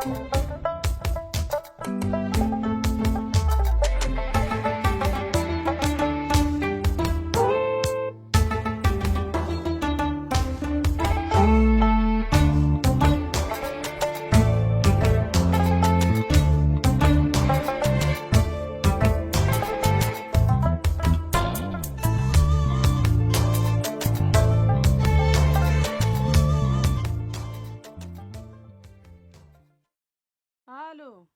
الو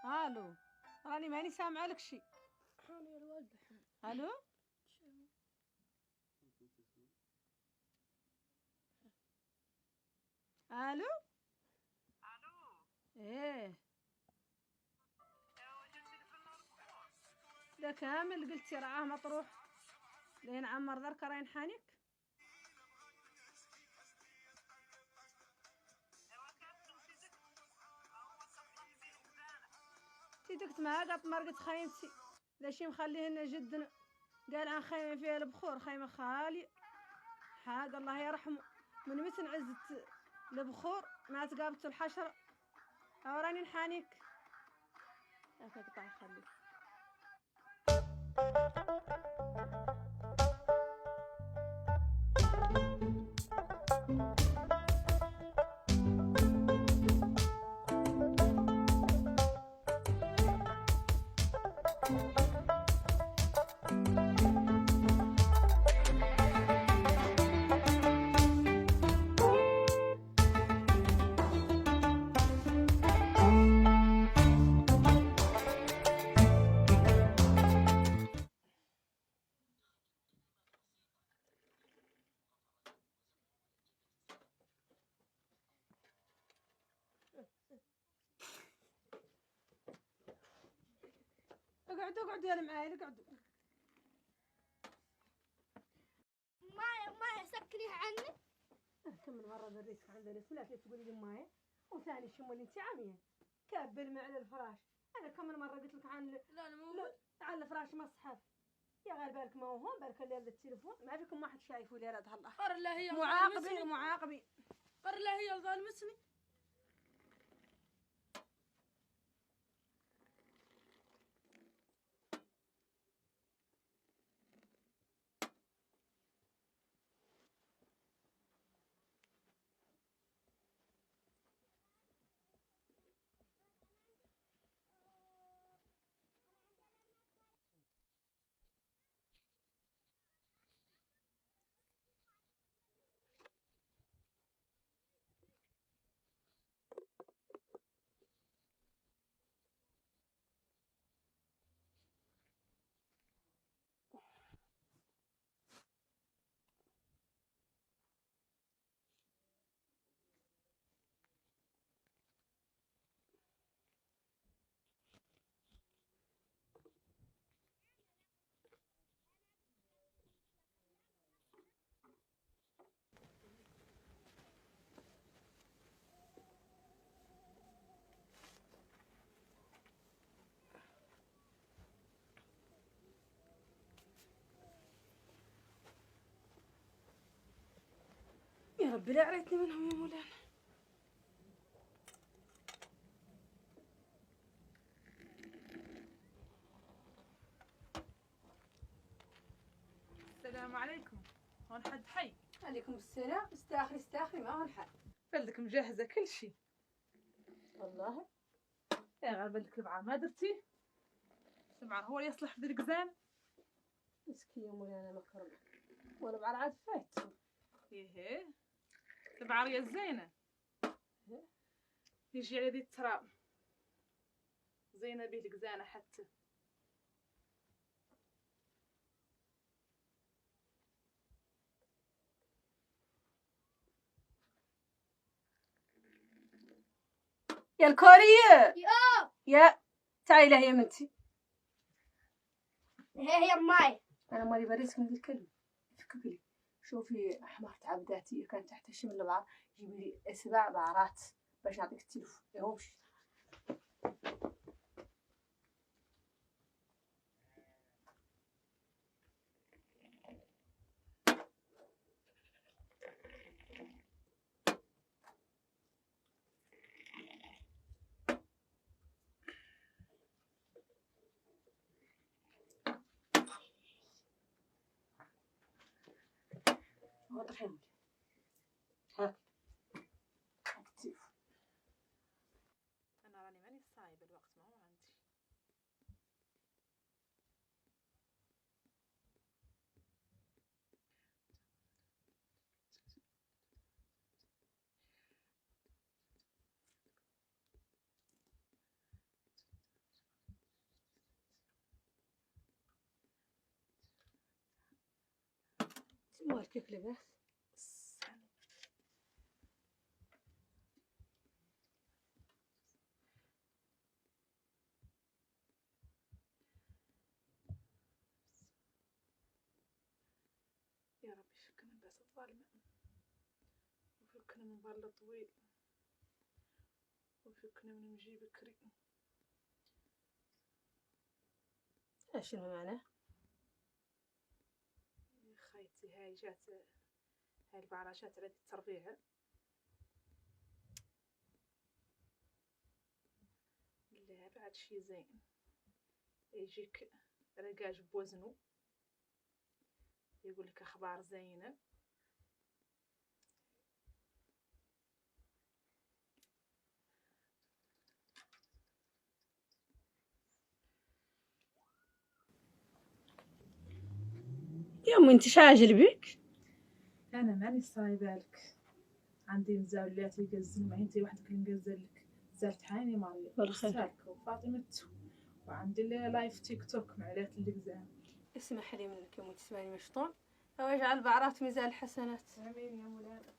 الو، راني ماني سامعه لك شي. هاني الوالدة. الو الو ايه، ده كامل قلتي راه مطروح لين عمر ذرك راين حانك. تيدكت ما قط مرقت خيمتي لاشي مخليهن جدنا، قال عن خيمة فيها البخور، خيمة خالي حاق الله يرحمه، من متن عزت البخور ما تقابلت الحشرة او راني نحانيك. هاك قطع خلي. اقعدوا يا المعايل اقعدوا. ما سكريه عني. كم من مرة دريتك عند الناس ولا تقولي لي ماي، وثاني شمول انت عامية كاب الماء على الفراش. انا كم من مرة قلت لك عن لا انا مو على الفراش مصحف. يا غير بالك ما هو هون، بالك اللي التليفون ما فيكم واحد شايف ولا راد الله. قر لا هي معاقبين قر لا هي ظالمتني. يا ربي لا عريتني منهم يا مولانا. السلام عليكم، هون حد حي؟ عليكم السلام. استاخري ما هو الحال. بلدك مجهزة كل شي والله يا غير بلدك البعار ما درتي؟ البعار هو اللي يصلح في القزان. مسكين يا مولانا مكرمة، ولا بعد عاد فات. ايه البعار يا الزينة يجي على ذي التراب زينة بيه القزانة حتى. يا الكورية يا تعالي لها يا بنتي. هي ماي. انا مالي بريسكم ذي الكلمة. فككلي شوفي حمارة عبداتي كانت تحت الشمل البعار، جيبي لي 7 بعرات باش نعطيك التليفون. يهوش واضح يا ولدي. هاك كتير. انا راني ماني صايبه الوقت ما هو عندي. مالك لباس يا ربي فكنا من باس الظالمة، وفكنا من بال طويل، وفكنا من مجي بكري. شنو معناه؟ يا خايتي هاي جات، هاي البعراشات على التربيع، لا بعد شي زين يجيك رقاج بوزنه يقول لك اخبار زينه. يا امي انت شاجل بك؟ انا ماني صايبالك، عندي مزاولاتي يقزل، ما انتي وحدك اللي مقزلك. زرت حاني مريم بالخير. وفاطمه، وعندي لايف تيك توك معلات اللي قزام. اسمح لي منك يا امي تسمعني مشطون، او اجعل بعرات ميزان الحسنات. امين يا مولانا.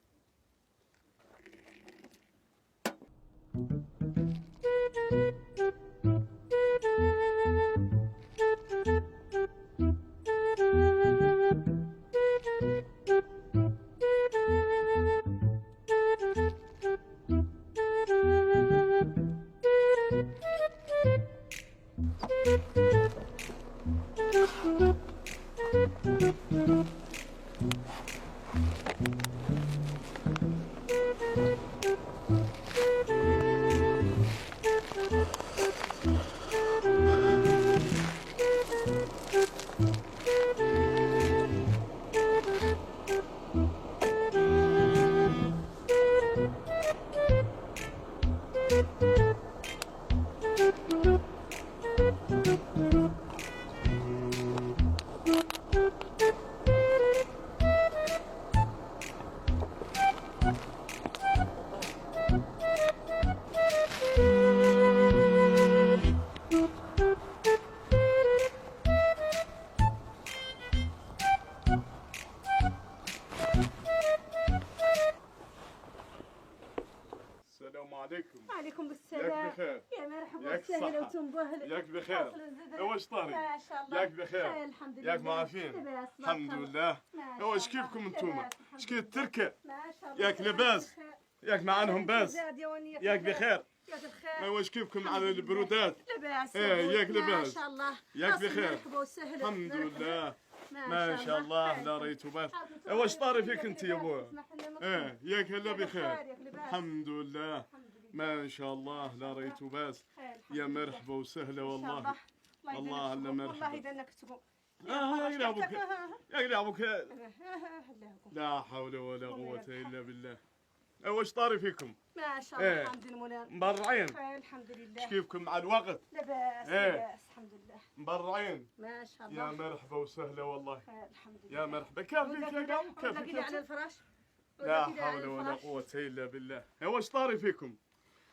السلام عليكم. وعليكم ياك السلام. بخير. يا مرحبا ياك وسهلا الصحة. وتنبهل. ياك بخير. واش طاري؟ ما شاء الله. ياك بخير. خير الحمد لله. ياك معافين؟ لاباس الحمد لله. واش كيفكم انتوما؟ شكي التركه؟ ما شاء الله. ياك لاباس؟ ياك معانهم باس؟ ياك بخير؟ ياك بخير. واش كيفكم على البرودات؟ لاباس. ياك ما لاباس؟ شاء الله. ياك بخير؟ مرحبا وسهلا. الحمد لله. ما ما شاء الله لا ريتو باس. واش طاري فيك انت يا بو؟ ياك هلا بخير. الحمد لله. ما شاء الله لا ريتو باس. يا مرحبا وسهلا والله. الله هلا مرحبا. والله اذا انك تقوم. يقلعبك يقلعبك. لا لا حول ولا قوة إلا بالله. واش طاري فيكم؟ ما شاء الله. الحمد لله مولانا. مبرعين؟ الحمد لله. كيفكم مع الوقت؟ لاباس. لاباس الحمد لله. مبرعين؟ ما شاء الله. يا مرحبا وسهلا والله. الحمد لله. يا مرحبا. كيفك يا قوم؟ كيفك على كيفك؟ الفراش؟ لا حول ولا قوة إلا بالله. واش طاري فيكم؟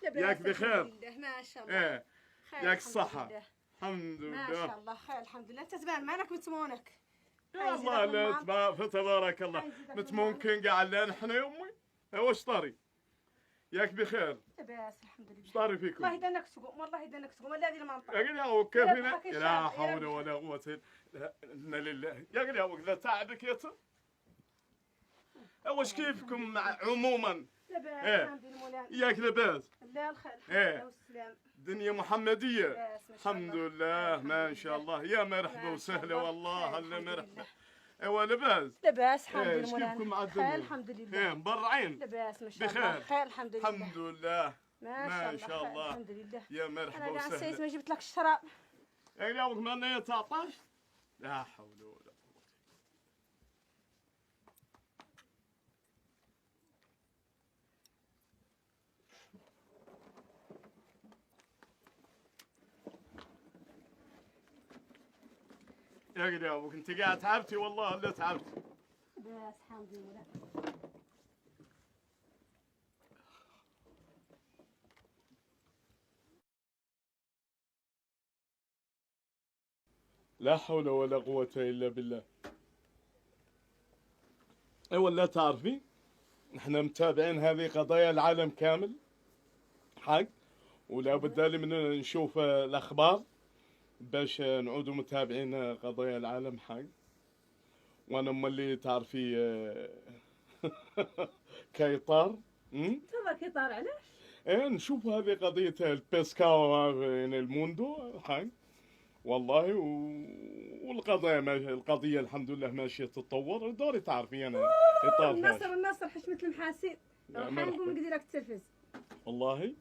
لاباس ياك بخير؟ الحمد لله. ما شاء الله. خير ياك الحمد الصحة؟ لله. الحمد ما لله. شاء الله. خير الحمد لله. انت زمان مالك متمونك. يا الله لا فتبارك الله. متممكن قاعد لنا احنا يا امي. واش طاري؟ ياك بخير؟ لاباس الحمد لله. ايش طاري فيكم؟ والله يدنك تقوم. والله يدنك تقوم. ولا هذه المنطقة. يا قليا كيف هنا؟ يربحك لا الشعب، حول يربحك. ولا قوة إلا لله. يا قليا لا تعبك يا واش كيفكم عموما؟ لاباس الحمد لله مولانا. ياك لاباس؟ لا الخير الحمد لله والسلام. دنيا محمدية. لاباس ما شاء الحمد الله. لله ما شاء الله. يا مرحبا ما وسهلا شاء الله. والله خير هلا الحمد مرحبا. لله. ايوا لاباس؟ لاباس الحمد لله ايش مولانا. كيفكم مع خير الدنيا؟ الحمد لله. مبرعين؟ لاباس ما شاء الله. بخير. خير الحمد لله. الحمد لله. ما شاء خير الله. الحمد لله. يا انا مرحبا قاعد نسيت وسهلا. ما جبت لك الشراب. يا قليا من 19 لا حول ولا قوة. اقعد يا ابوك، انت قاعد تعبتي والله الا تعبتي. بس الحمد لله. لا حول ولا قوة الا بالله. اي ولا تعرفي احنا متابعين هذه قضايا العالم كامل حق، ولا بد لي من نشوف الاخبار باش نعودوا متابعين قضايا العالم حق. وانا ملي تعرفي كيطار تبغى كيطار علاش؟ ايه نشوف هذه قضية البيسكاو في الموندو حق والله القضية الحمد لله ماشية تتطور. دوري تعرفي انا اطار النصر حشمة المحاسن. حنقوم نقدر لك التلفز. والله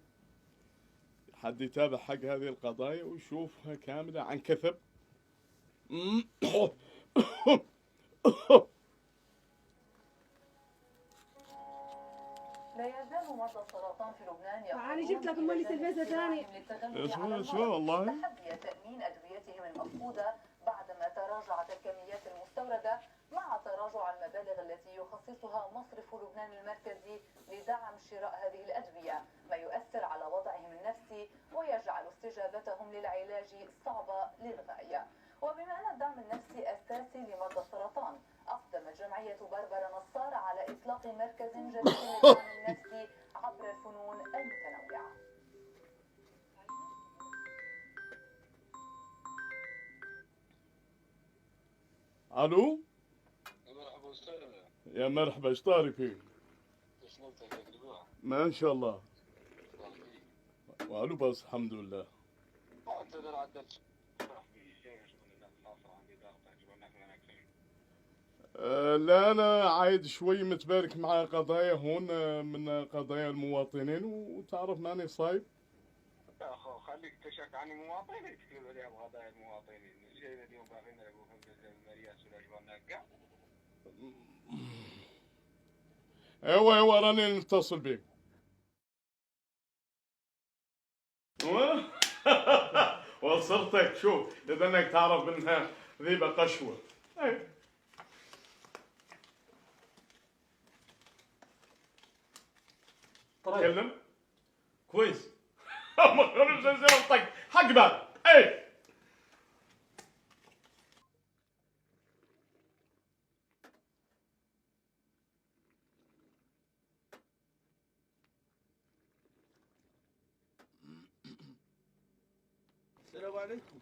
حد يتابع حق هذه القضايا ويشوفها كاملة عن كثب. لا يزال مرضى السرطان في لبنان أنا جبت لك مولي تلفزة ثاني. اسمه والله تحدي تأمين أدويتهم المفقودة بعدما تراجعت الكميات المستوردة مع تراجع المبالغ التي يخصصها مصرف لبنان المركزي لدعم شراء هذه الأدوية، ما يؤثر على وضعهم النفسي ويجعل استجابتهم للعلاج صعبة للغاية. وبما أن الدعم النفسي أساسي لمرضى السرطان، أقدمت جمعية بربرة نصار على إطلاق مركز جديد للدعم النفسي عبر الفنون المتنوعة. الو مرحبا استاذ. يا مرحبا، ايش طاري فيك؟ ما ان شاء الله. والو بس الحمد لله. لا أنا عايد شوي متبارك مع قضايا هون من قضايا المواطنين، وتعرف ماني صايب. يا أخو خليك تشك عن المواطنين، تكتب عليهم قضايا المواطنين. جاينا اليوم باغيين نلقوهم بالمرياس والأجوال ناقع. ايوه راني نتصل بك. وصلتك. شوف إذا إنك تعرف إنها ذيبة قشوة. تكلم كويس. حق بالك. اي السلام عليكم.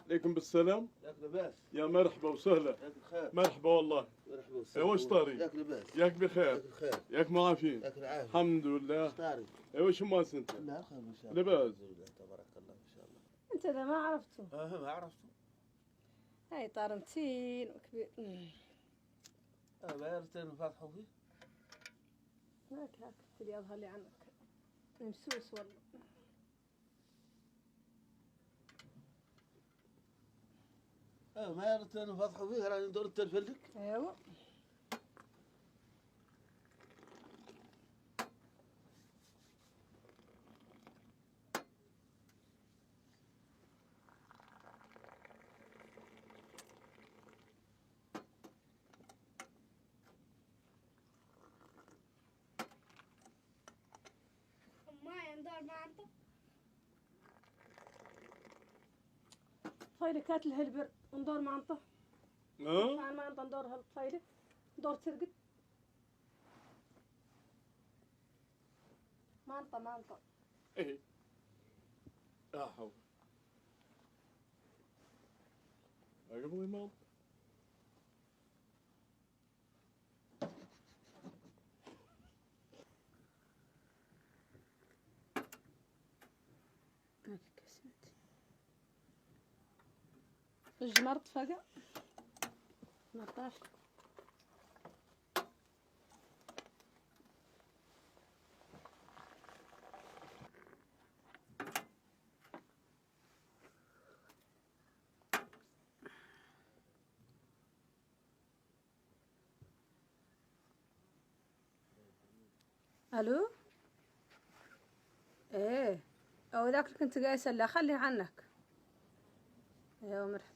عليكم بالسلام. ياك لاباس؟ يا مرحبا وسهلا. ياك بخير؟ مرحبا والله. مرحبا وسهلا. واش طاري؟ ياك لاباس؟ ياك بخير؟ ياك بخير؟ ياك معافين؟ ياك العافية؟ الحمد لله. طاري؟ واش ماس انت؟ لا خير ان شاء الله. لاباس؟ الحمد لله تبارك الله ان شاء الله. انت اذا ما عرفته. ما عرفته. هاي طار متين وكبير. بايرتين فاتحوا فيه؟ هاك اللي يظهر لي عنك ممسوس والله. بايرتين فاتحوا فيه راني ندور التلفلك. ايوه طفيلة كات الهلبر ندور معنطة. أنا ما أنت ندور هالطفيلة ندور ترقد معنطة. ايه لا حول. قبل ما جمرت فقع نطاش. الو ايه او ذاك اللي كنت قايسه لا خلي عنك. ايوه مرحبا.